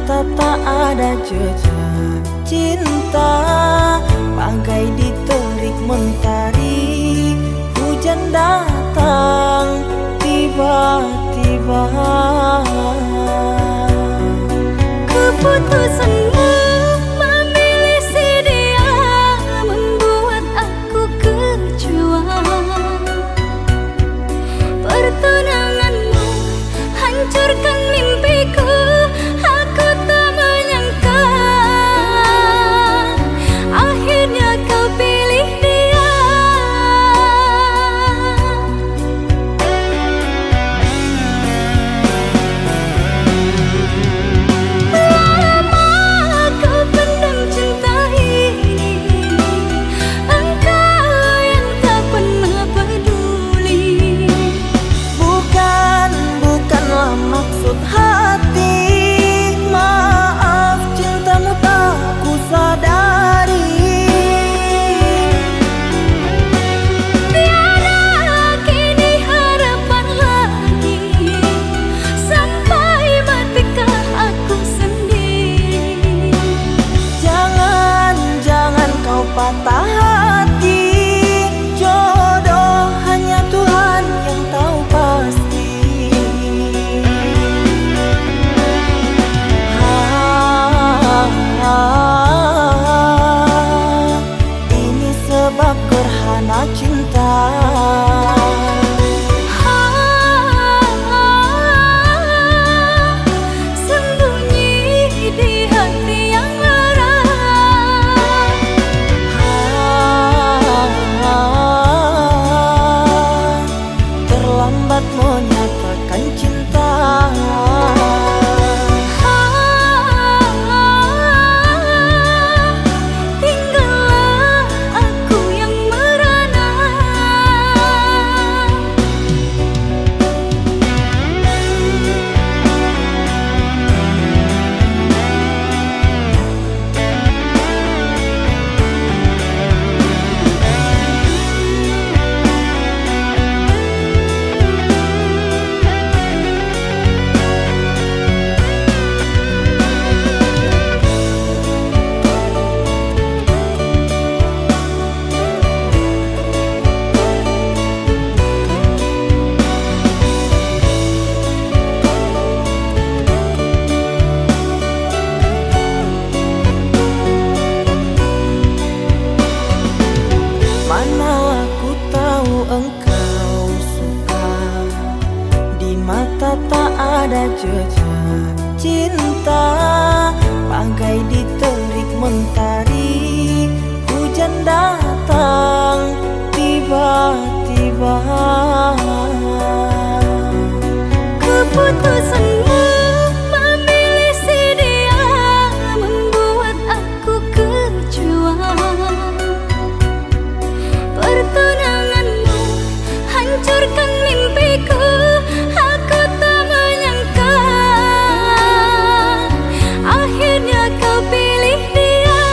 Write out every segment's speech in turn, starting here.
mata tak ada jejak cinta, bagai diterik mentari. Hujan datang tiba-tiba. Keputusanmu memilih si dia membuat aku kecewa. Pertunanganmu hancurkan mimpiku. Aku tak menyangka akhirnya kau pilih dia. Lama kau pendam cinta ini, engkau yang tak pernah peduli. Bukanlah maksud hati, maaf cintamu tak ku sadari. Tiada kini harapan lagi, sampai matikah aku sendiri. Jangan kau patah hati, jodoh hanya Tuhan yang tahu pasti. Ini sebab gerhana cinta. Sembunyi di hati yang lara. Terlambat menyatakan cinta. Tinggallah aku yang merana. Manalah ku tahu engkau suka, di mata tak ada jejak cinta, bagai diterik mentari. Hujan datang tiba-tiba. Keputusanmu memilih si dia membuat aku kecewa. Pertunanganmu hancurkan mimpiku. Aku tak menyangka akhirnya kau pilih dia.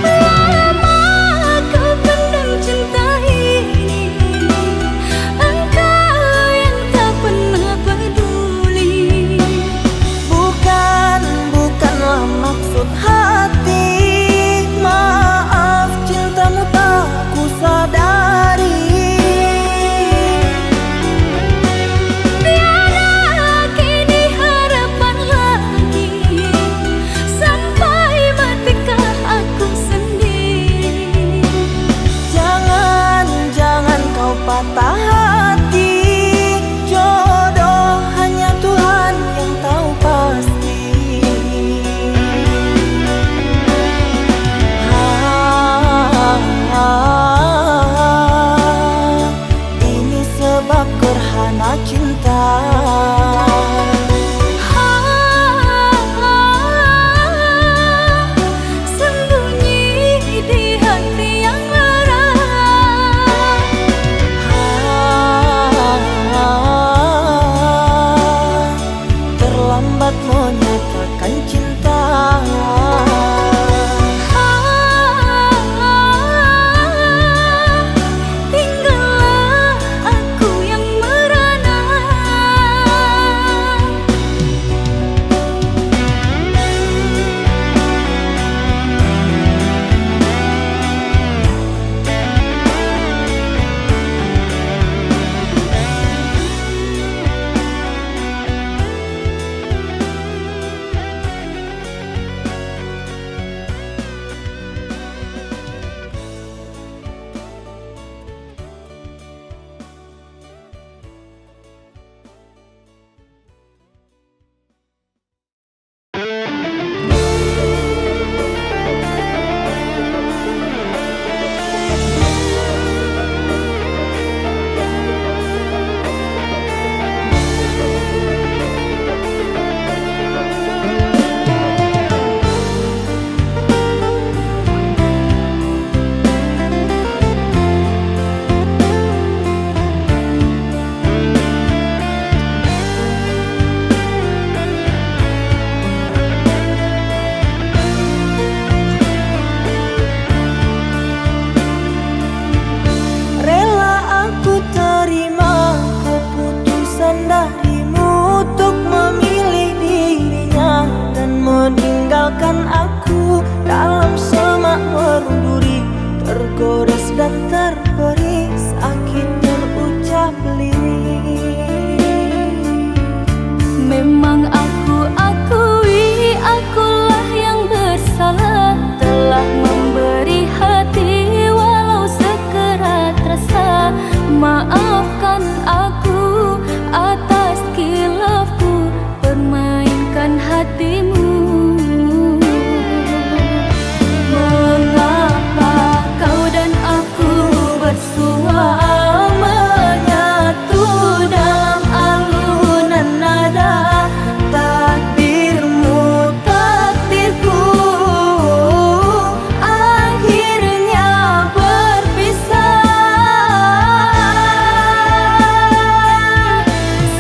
Lama kau pendam cinta ini, engkau yang tak pernah peduli. Bukanlah maksud hati, maaf cintamu tak ku sadari. Tiada kini harapan lagi, sampai matikah aku sendiri. Jangan kau patah hati, jodoh hanya Tuhan yang tahu pasti. Ini sebab gerhana cinta. Sembunyi di hati yang lara. rasa. Maafkan aku atas khilafku, permainkan hatimu. Mengapa kau dan aku bersua menyatu dalam alunan nada? Takdirmu, takdirku, akhirnya berpisah.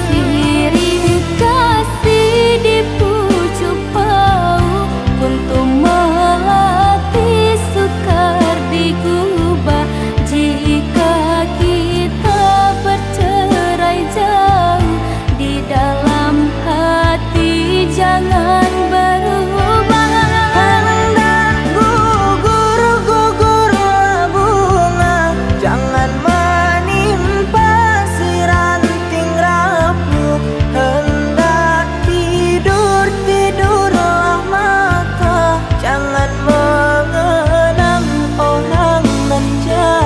Sirih kasih di pucuk bau, untuk melatih sukar digubah. Jika kita bercerai jauh, di dalam hati jangan berubah. Hendak gugur-gugurlah bunga, jangan menimpa si ranting rapuh. Hendak tidur-tidurlah mata, jangan mengenang orang nan jauh.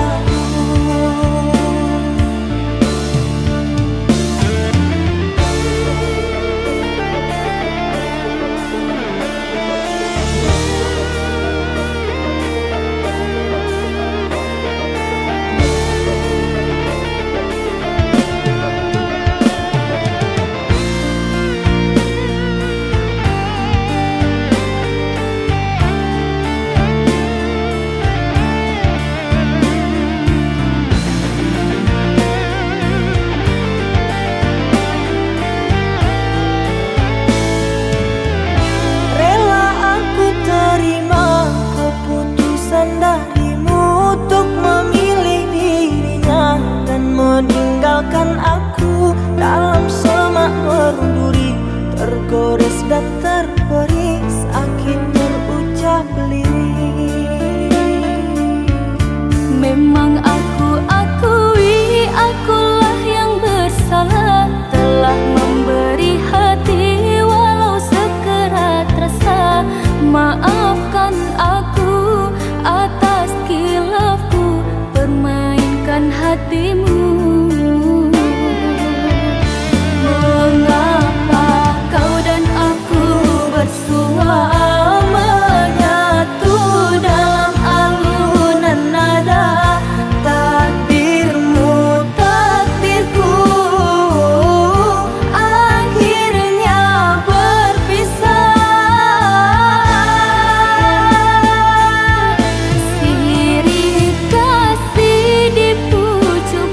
Rela aku terima keputusan darimu untuk memilih dirinya dan meninggalkan aku dalam semak berduri, tergores dan terberi sakit terucap lirik. Memang aku akui akulah yang bersalah, telah memberi hati walau sekerat rasa. Maafkan aku atas khilafku, permainkan hatimu. Mengapa kau dan aku bersua menyatu dalam alunan nada? Takdirmu, takdirku, akhirnya berpisah. Sirih kasih di pucuk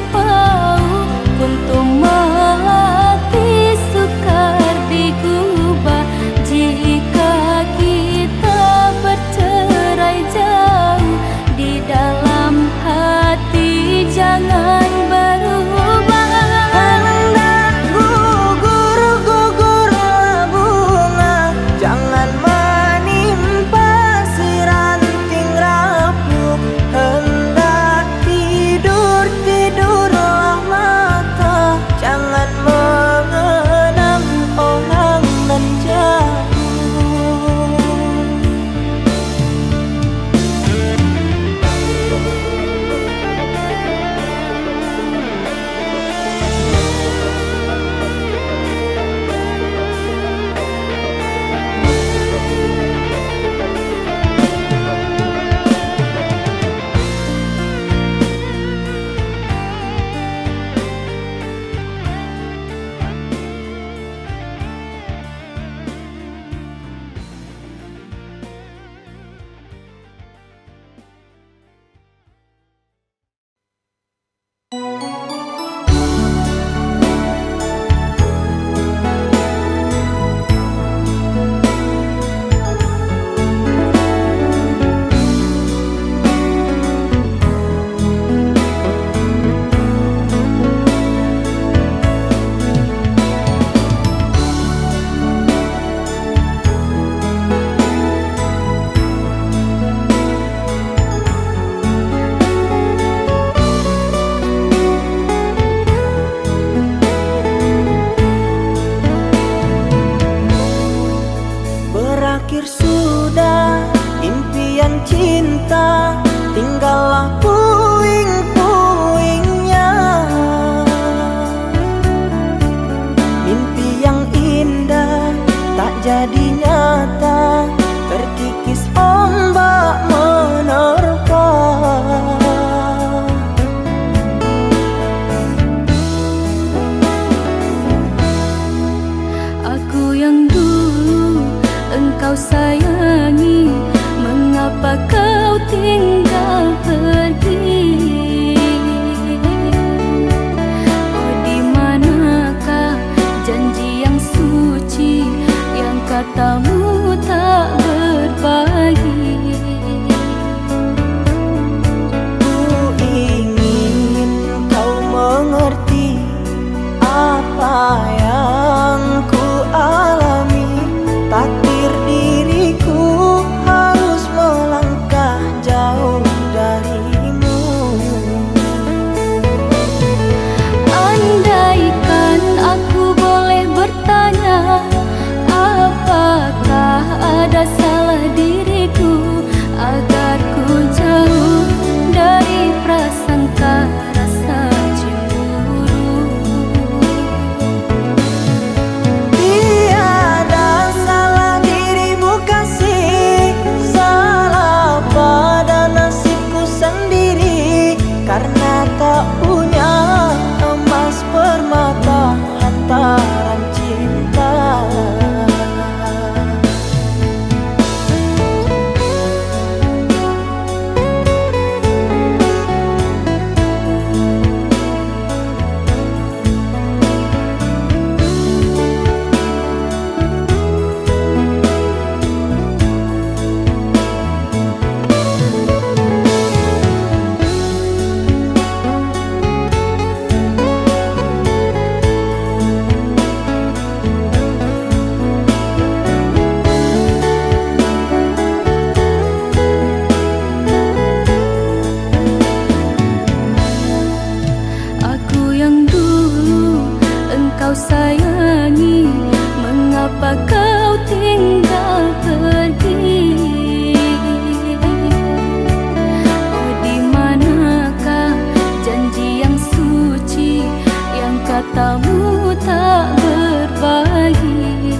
tamu tak berbagi.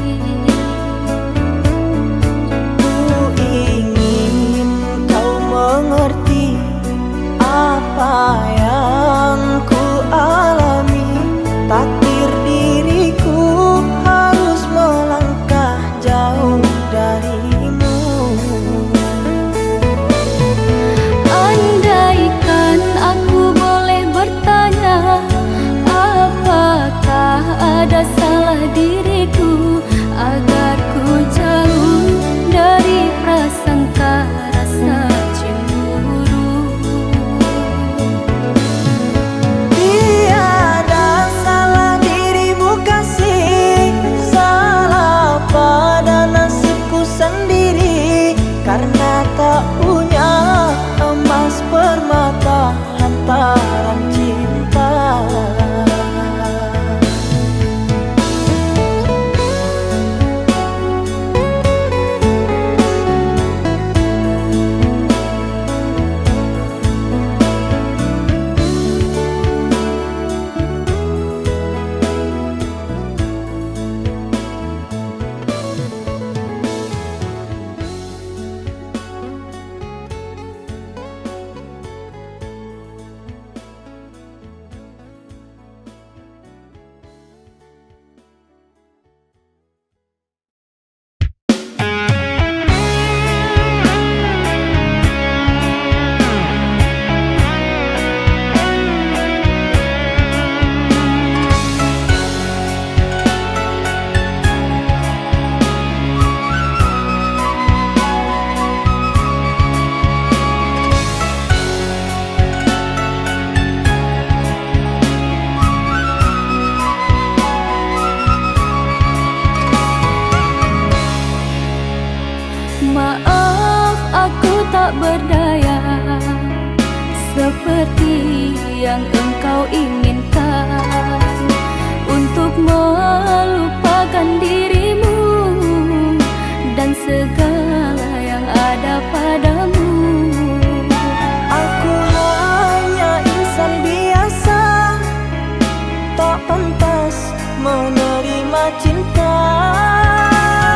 Ku ingin kau mengerti apa yang ku alami. Takdir diriku harus melangkah jauh darimu. Andaikan aku boleh bertanya, apakah ada salah diriku agar ku jauh dari prasangka rasa cemburu. Tiada salah dirimu kasih, salah pada nasibku sendiri. Karena tak punya emas permata lantaran cinta. Maaf aku tak berdaya seperti yang engkau inginkan untuk melupakan dirimu dan segala yang ada padamu. Aku hanya insan biasa, tak pantas menerima cinta.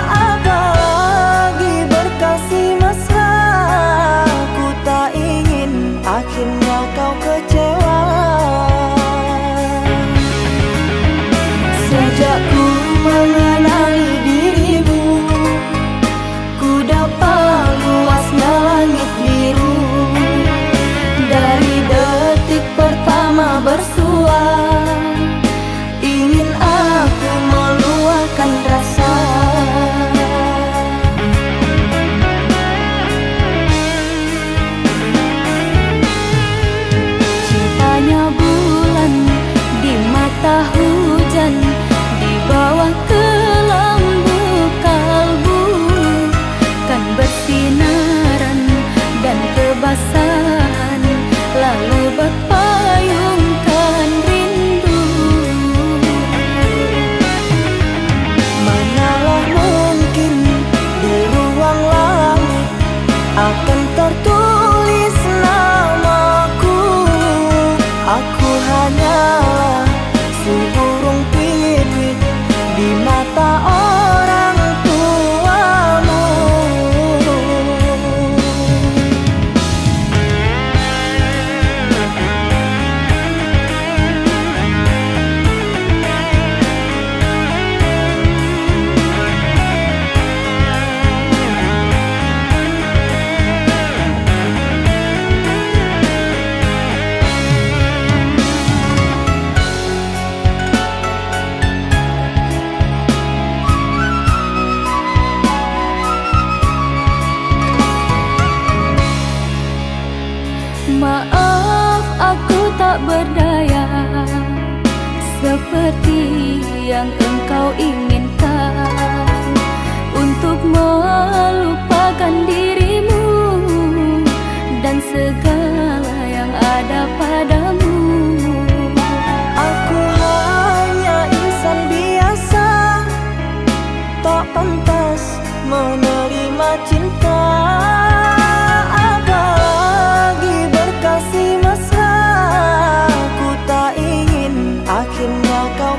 Apalagi berkasih mesra, ku tak ingin akhirnya kau kecewa. Sejak ku mengenali dirimu, ku dapat luasnya langit biru. Dari detik pertama bersua, ingin aku meluahkan rasa. Cintanya bulan di mata hujan, di bawah kelambu kalbu, kan bersinaran dan kebasahan, lalu berpayungkan rindu. Manalah mungkin di ruang langit akan tertulis namaku. Aku hanyalah seburung pipit di mata orang tuamu. Maaf aku tak berdaya seperti yang engkau inginkan untuk melupakan dirimu dan segala yang ada padamu. Aku hanya insan biasa, tak pantas menerima cinta. Apalagi berkasih mesra, ku tak ingin akhirnya kau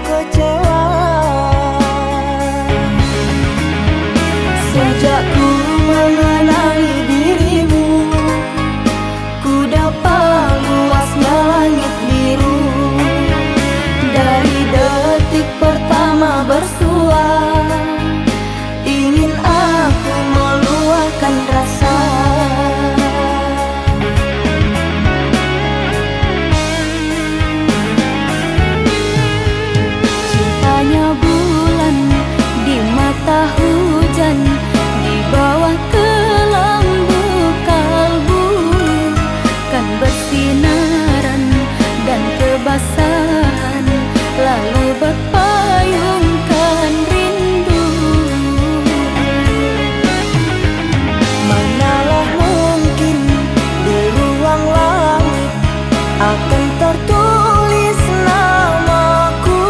perpisahan, lalu berpayungkan rindu. Manalah mungkin di ruang langit akan tertulis namaku.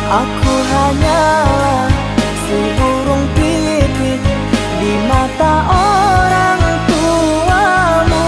Aku hanyalah si burung pipit di mata orang tuamu.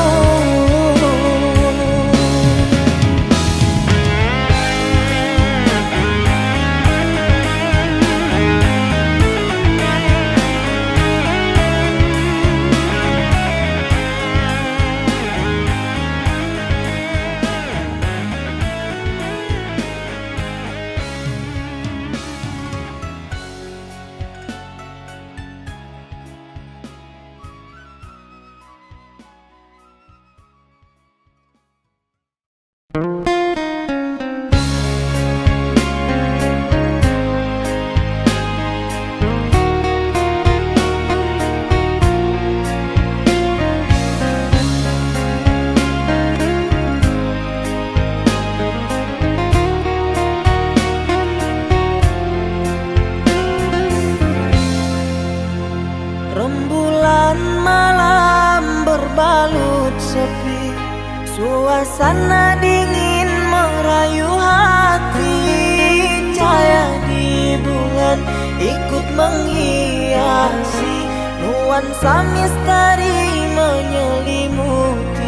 Rembulan malam berbalut sepi, suasana dingin merayu hati. Cahaya di bulan ikut menghiasi, nuansa misteri menyelimuti.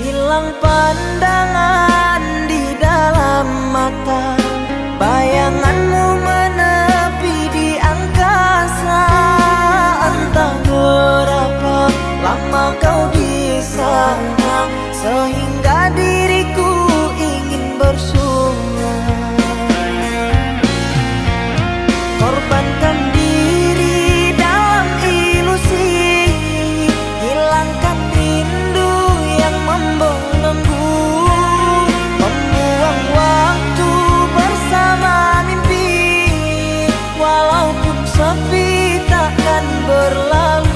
Hilang pandangan di dalam mata, bayanganmu menepi di angkasa. Entah berapa lama kau di sana, sehingga diriku ingin bersunat. Korbankan diri dalam ilusi, hilangkan rindu yang membelenggu, membuang waktu bersama mimpi. Walaupun sepi takkan berlalu.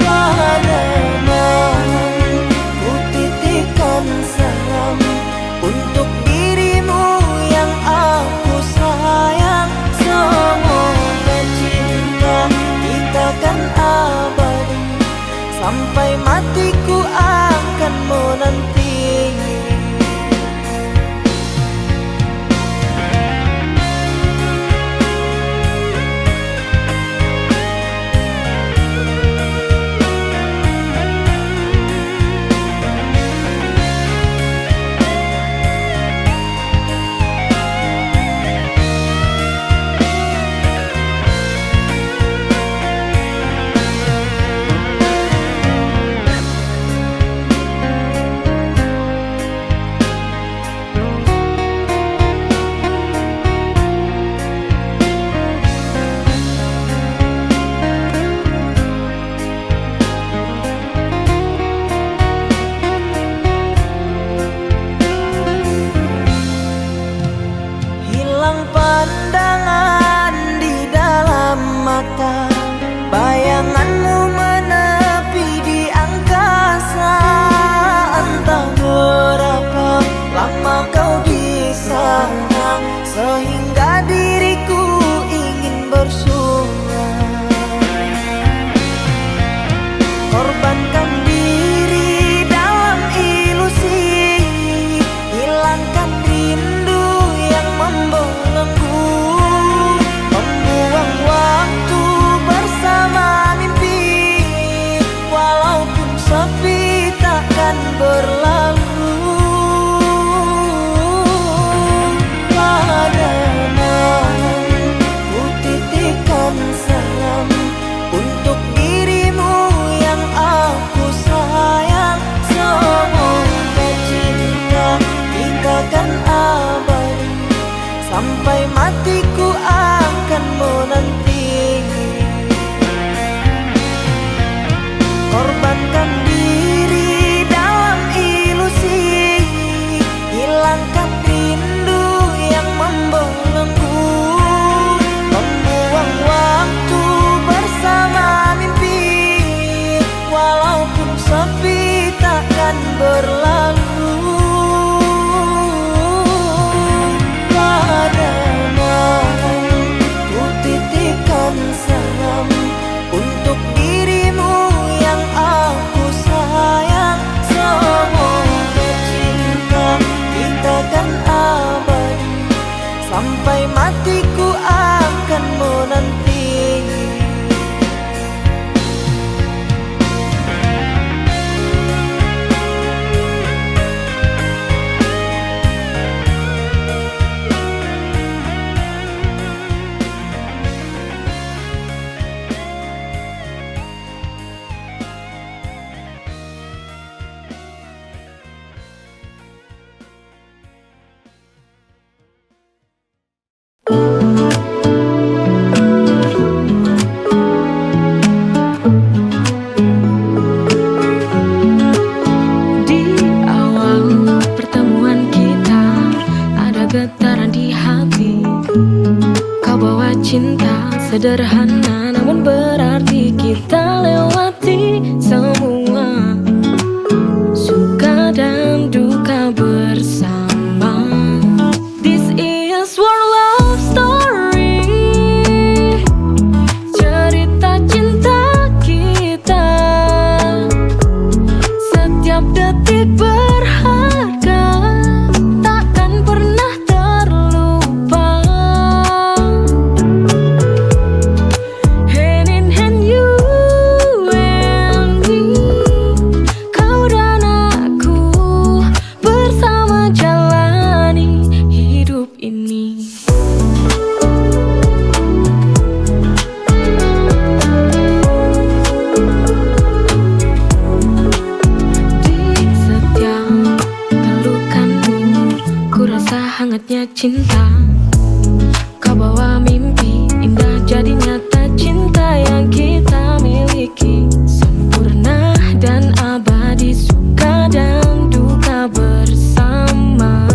Pada malam ku titipkan salam untuk dirimu yang aku sayang. Semoga cinta kita kan abadi, sampai matiku akan menanti. Hilang pandangan di dalam mata, bayanganmu menepi di angkasa. Entah berapa lama kau di sana, sehingga diriku ingin bersunat. Korbankan diri dalam ilusi, hilangkan rindu yang membelenggu, membuang waktu bersama mimpi. Walaupun sepi takkan berlalu. Pada malam ku titipkan salam untuk dirimu yang aku sayang. Semoga cinta kita kan abadi, sampai matiku akan menanti. Korbankan diri dalam ilusi, hatiku akan menanti. Cinta sederhana namun berarti, kita lewati semua suka dan duka bersama. This is our love story, cerita cinta kita. Setiap detik berharga, takkan pernah terlupa. Hangatnya cinta, kau bawa mimpi indah jadi nyata. Cinta yang kita miliki sempurna dan abadi, suka dan duka bersama.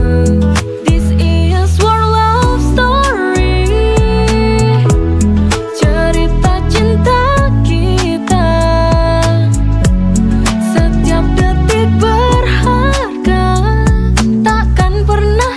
This is our love story, cerita cinta kita. Setiap detik berharga, takkan pernah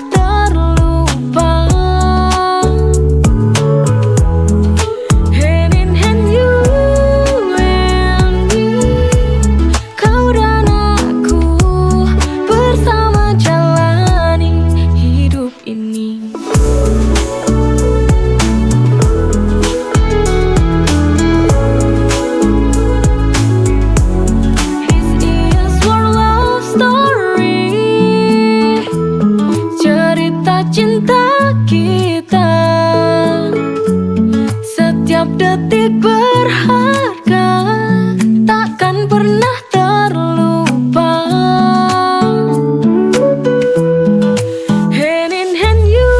cinta kita. Setiap detik berharga, takkan pernah terlupa. Hand in hand you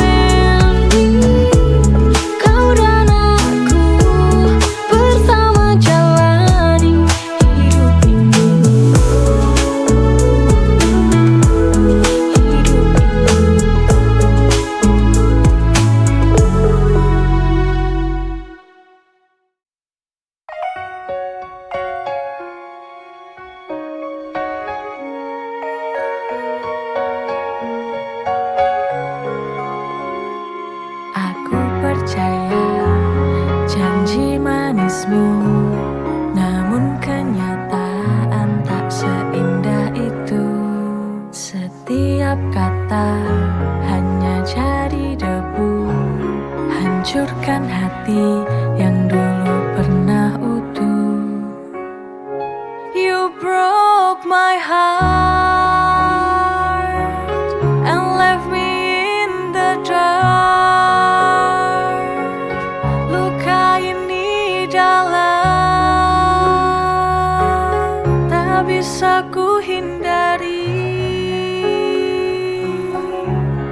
and me, kau dan aku bersama jalani hidup ini. Percaya janji manismu, namun kenyataan tak seindah itu. Setiap kata hanya jadi debu, hancurkan hati yang dulu pernah utuh. You broke my heart and left me in the dark. Bisa ku hindari.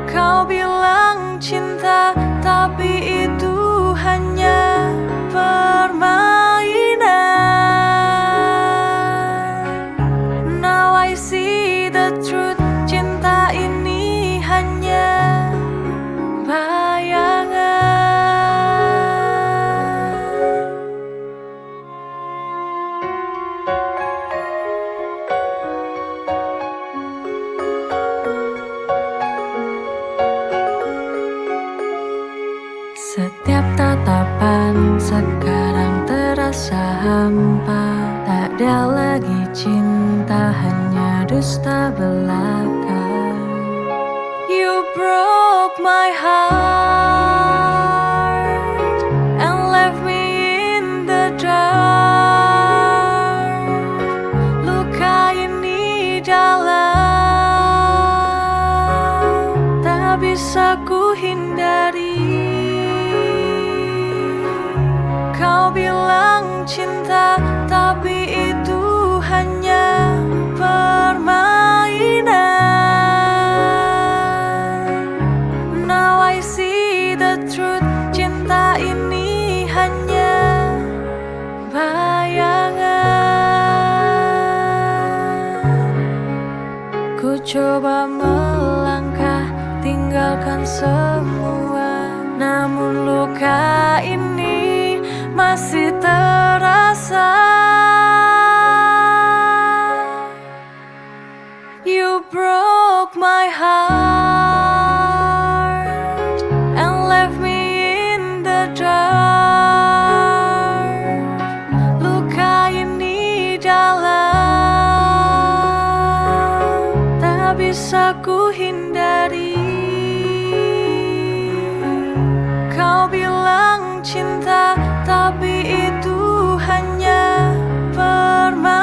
Kau bilang cinta, tapi itu hanya permainan. Now I see the truth, cinta ini hanya bayangan. Setiap tatapan sekarang terasa hampa. Tak ada lagi cinta, hanya dusta belaka. You broke my heart. bisa ku hindari. Kau bilang cinta, tapi itu hanya permainan. Now I see the truth, cinta ini hanya bayangan. Ku coba melangkah, tinggalkan semua, namun luka ini masih terasa. You broke my heart and left me in the dark. Luka ini dalam, tak bisa ku hindari. Kau bilang cinta, tapi itu hanya permainan.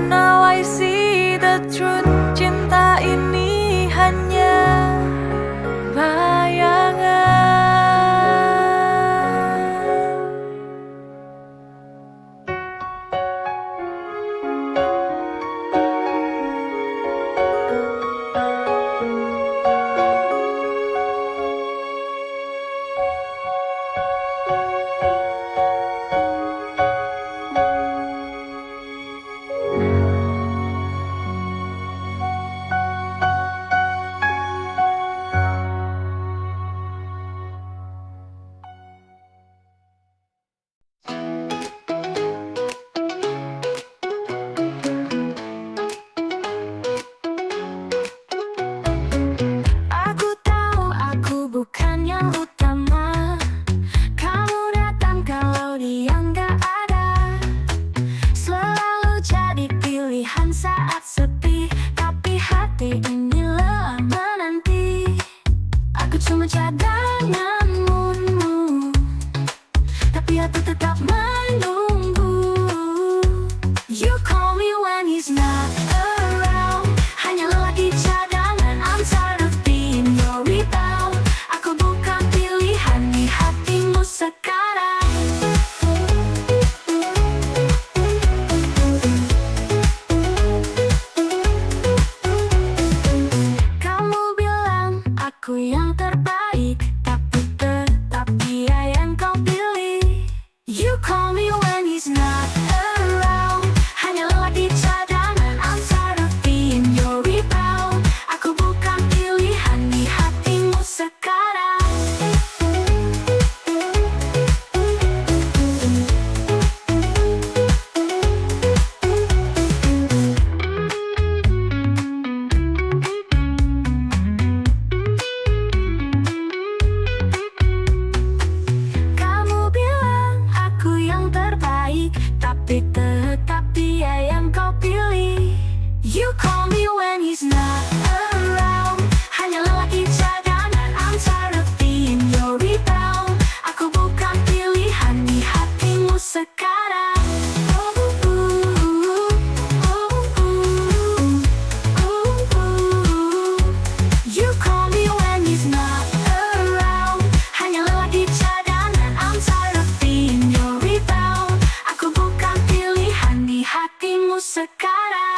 Now I see the truth, cinta ini hanya bayangan. Bukan yang utama, kamu datang kalau dia nggak ada. Selalu jadi pilihan saat sepi, tapi hati ini lelah menanti. Aku cuma cadanganmu, tapi aku tetap menunggu. You call me when he's not around, hanya lelaki cadangan. I'm tired of being your rebound. Aku bukan pilihan di hatimu sekarang. Kamu bilang aku yang terbaik, tapi tetap dia yang kau pilih. You call me when he's not around, hanya lelaki cadangan. I'm tired of being your rebound. Aku bukan pilihan di hatimu sekarang. Kamu bilang aku yang terbaik, tapi tetap dia yang kau pilih. You call me when he's not around, hanya lelaki cadangan. I'm tired of being your rebound. Aku bukan pilihan di hatimu sekarang. You call me when he's not around, hanya lelaki cadangan. I'm tired of being your rebound. Aku bukan pilihan di hatimu sekarang.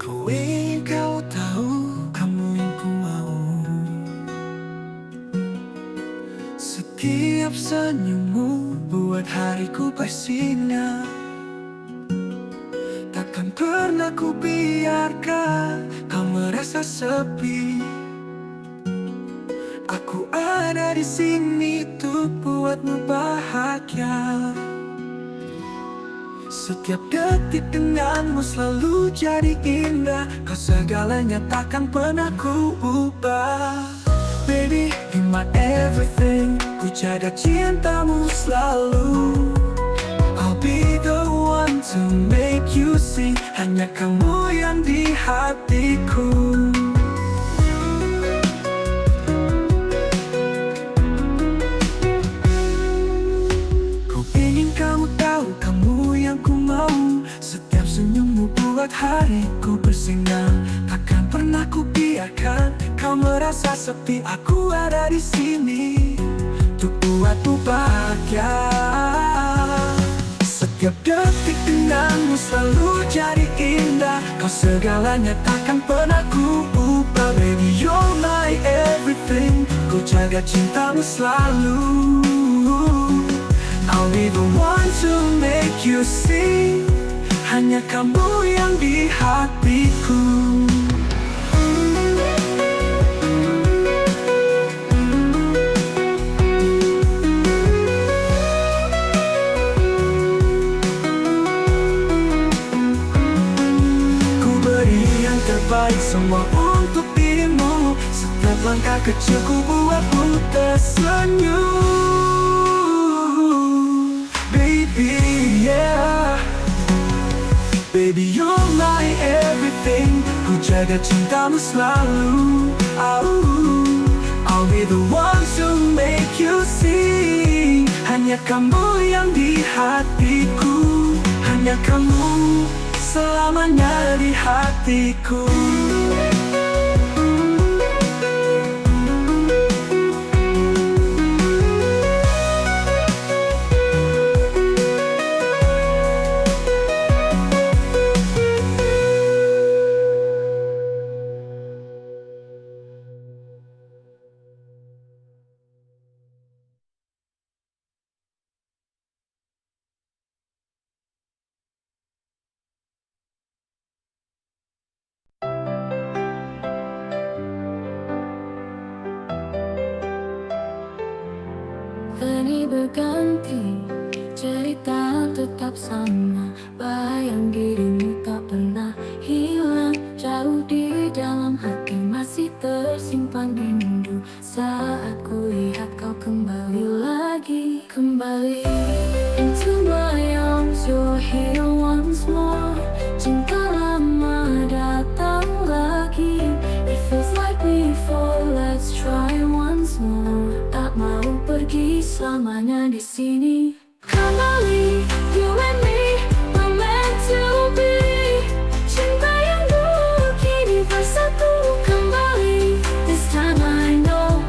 Ku ingin kau tahu, kamu yang ku mau. Setiap senyummu buat hariku bersinar. Takkan pernah ku biarkan kau merasa sepi. Aku ada di sini untuk buatmu bahagia. Setiap detik denganmu selalu jadi indah. Kau segalanya takkan pernah ku ubah. Baby, you're my everything. Ku jaga cintamu selalu. I hanya kamu yang di hatiku. Ku ingin kamu tahu, kamu yang ku mau. Setiap senyummu buat hariku bersinar. Takkan pernah ku biarkan kau merasa sepi. Aku ada di sini untuk buatmu bahagia. Setiap detik denganmu selalu jadi indah. Kau segalanya, takkan pernah ku ubah. Baby, you're my everything. Ku jaga cintamu selalu. I'll be the one to make you see. Hanya kamu yang di hatiku. Terbaik semua untuk dirimu. Setiap langkah kecilku buatmu tersenyum. Baby, yeah. Baby, you're my everything. Ku jaga cintamu selalu. I'll be the one to make you see. Hanya kamu yang di hatiku. Hanya kamu selamanya di hatiku. Hari berganti, cerita tetap sama. Bayang dirimu tak pernah hilang. Jauh di dalam hati masih tersimpan rindu. Saat ku lihat kau kembali lagi. Kembali into my arms, you're here once more. Cinta lama datang lagi. It feels like before, let's try once more. Tak mau pergi selamanya di sini. Kembali, you and me, we're meant to be. Cinta yang dulu kini bersatu kembali. This time I know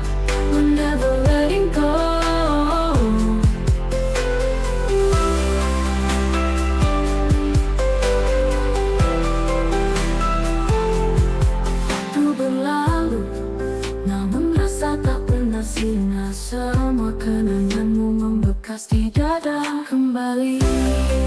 we're never letting go. Waktu berlalu, namun rasa tak pernah sirna. Semua kenanganmu membekas di dada. Kembali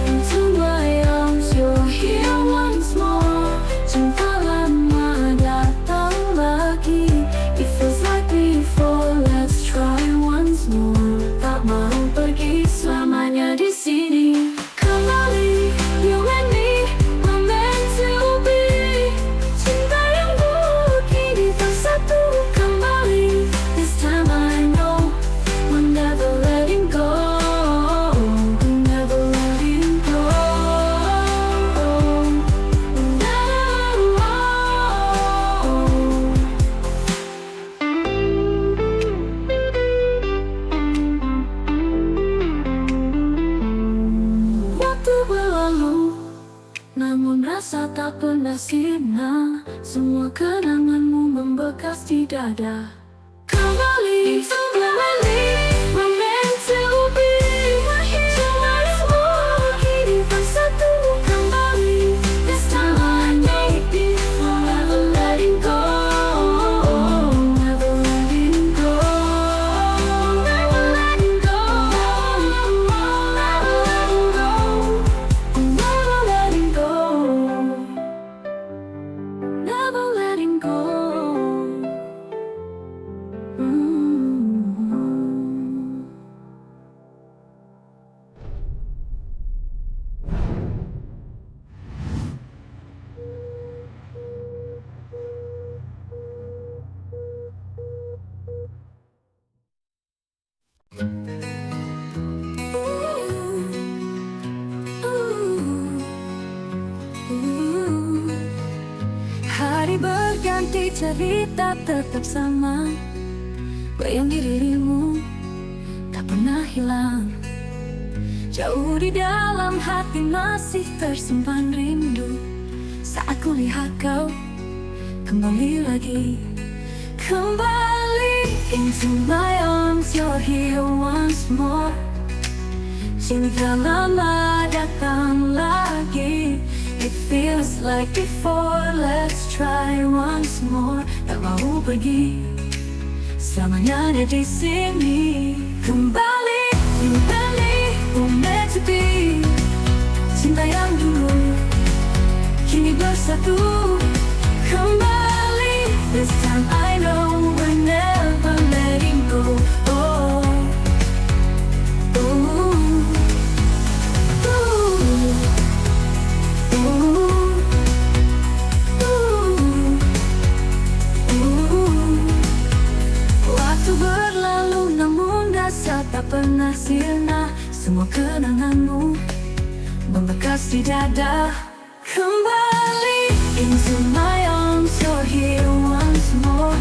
into my arms, you're here once more. Cinta lama datang lagi. It feels like before, let's try once more. Tak mau pergi selamanya di sini. Kembali, you and me, we're meant to be. Cinta yang dulu kini bersatu kembali. This time I know we're never letting go. We're never letting go. Waktu berlalu, namun rasa tak pernah sirna. Semua kenanganmu membekas di dada. Kembali to kembali, we're meant to be. Cinta semua kini bersatu kembali. This time I know we're never letting go. Never letting go. Never letting go. Never letting go. Never letting go. Ooh. cerita tetap sama. Bayang dirimu tak pernah hilang. Jauh di dalam hati masih tersimpan rindu. Saat ku lihat kau kembali lagi, kembali into my arms, you're here once more. Cinta lama datang lagi. It feels like before, let's try once more. Tak mau pergi, selamanya ada di sini. Kembali, kembali, we're meant to be. Cinta yang dulu, kini bersatu. Kembali, this time I know we're never letting go. Oh, ooh. Waktu berlalu namun rasa tak pernah sirna. Semua kenanganmu membekas di dada. Kembali into my arms, you're here once more.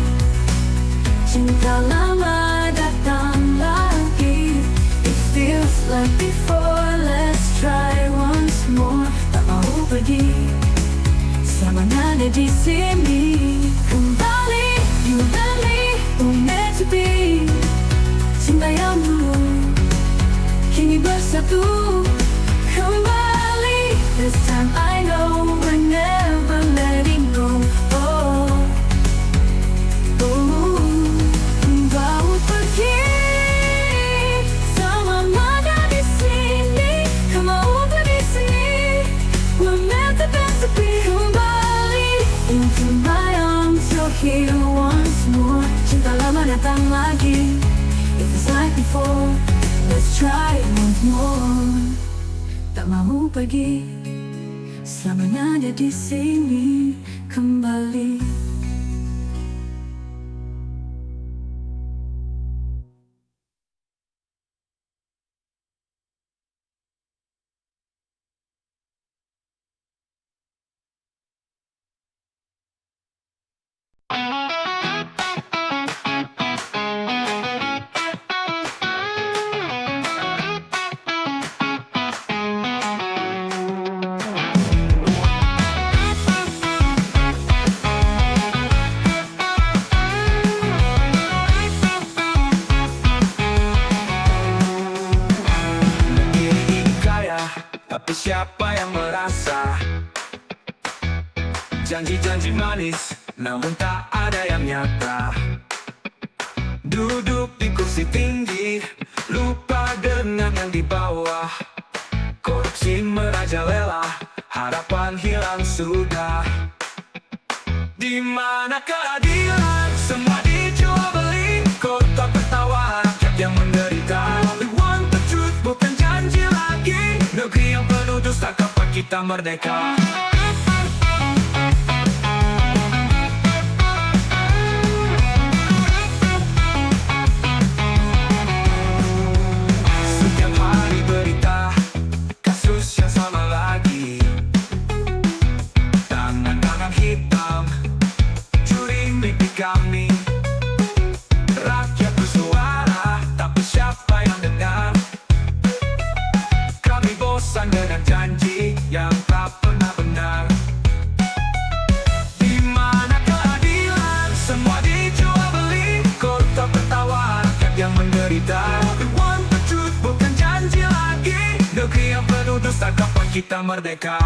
Cinta lama datang lagi. It feels like before, let's try once more. Tak mau pergi, selamanya ada di sini. Kembali, you and me, we're meant to be. Cinta yang dulu, kini bersatu. Kembali, this time I know we're never letting go. Oh, oh, kau pergi, selamanya di sini. Kau mau di sini, we're meant to be. Kembali into my arms, you're here once more. Cinta lama datang lagi. It was like before, let's try once more. Tak mau pergi, selamanya ada di sini. Kembali. Tapi siapa yang merasa janji-janji manis namun tak ada yang nyata. Duduk di kursi tinggi, lupa dengan yang di bawah. Korupsi merajalela, harapan hilang sudah. Di mana keadilan? Semua dijual beli. Kota tertawa, rakyat yang menderita. We want the truth, bukan janji lagi. Negeri yang penuh dusta, kapan kita merdeka? Setiap hari berita, kasus yang sama lagi. Tangan-tangan hitam, curi mimpi kami. Rakyat bersuara, tapi siapa yang dengar? Kami bosan dengan janji yang tak pernah benar. Di mana keadilan? Semua dijual beli. Kota tertawa, rakyat yang menderita. We want the truth, bukan janji lagi. Negeri yang penuh dusta, kapan kita merdeka?